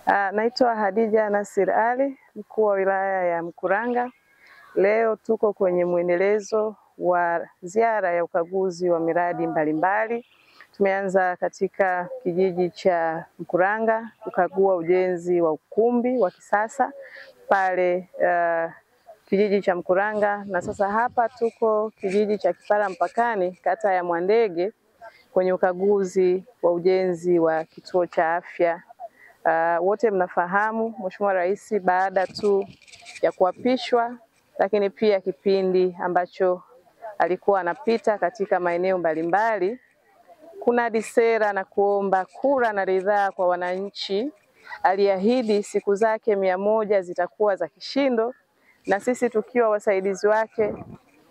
Naitwa Hadija Nasir Ali, mkuu wa wilaya ya Mkuranga. Leo tuko kwenye mwendelezo wa ziara ya ukaguzi wa miradi mbalimbali. Tumeanza katika kijiji cha Mkuranga kukagua ujenzi wa ukumbi wa kisasa pale kijiji cha Mkuranga, na sasa hapa tuko kijiji cha Kipara Mpakani, kata ya Mwandege, kwenye ukaguzi wa ujenzi wa kituo cha afya. Wote mnafahamu Mheshimiwa Rais baada tu ya kuapishwa, lakini pia kipindi ambacho alikuwa anapita katika maeneo mbalimbali kunadi sera na kuomba kura na ridhaa kwa wananchi, aliahidi siku zake 100 zitakuwa za kishindo, na sisi tukiwa wasaidizi wake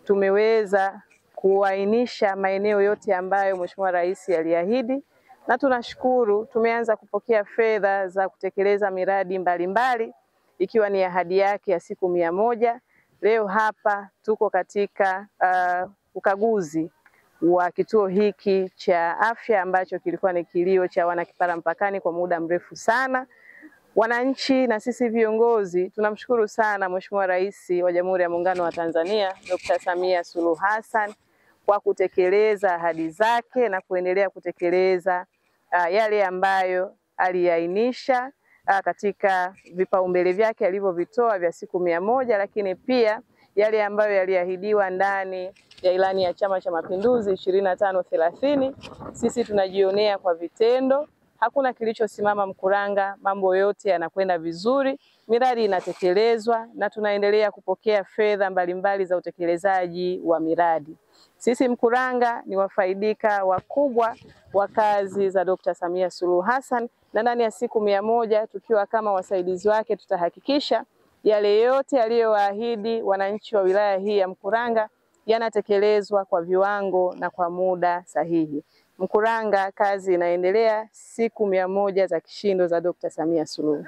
tumeweza kuainisha maeneo yote ambayo Mheshimiwa Rais aliahidi, na tunashukuru tumeanza kupokea fedha za kutekeleza miradi mbalimbali ikiwa ni ahadi yake ya siku 100. Leo hapa tuko katika ukaguzi wa kituo hiki cha afya ambacho kilikuwa ni kilio cha wana Kipara Mpakani kwa muda mrefu sana. Wananchi na sisi viongozi tunamshukuru sana Mheshimiwa Rais wa Jamhuri ya Muungano wa Tanzania Dr. Samia Suluhu Hassan kwa kutekeleza ahadi zake na kuendelea kutekeleza yale ambayo aliainisha katika vipaumbele vyake alivyovitoa vya siku 100, lakini pia yale ambayo yaliahidiwa ndani ya ilani ya Chama cha Mapinduzi 25-30. Sisi tunajionea kwa vitendo, hakuna kilichosimama Mkuranga, mambo yote yanakwenda vizuri, miradi inatekelezwa na tunaendelea kupokea fedha mbalimbali za utekelezaji wa miradi. Sisi Mkuranga ni wafaidika wakubwa wa kazi za Dr. Samia Suluhu Hassan, na ndani ya siku 100 tukiwa kama wasaidizi wake tutahakikisha yale yote aliyowaahidi wananchi wa wilaya hii ya Mkuranga yanatekelezwa kwa viwango na kwa muda sahihi. Mkuranga kazi inaendelea, siku 100 za kishindo za Dr. Samia Suluhu.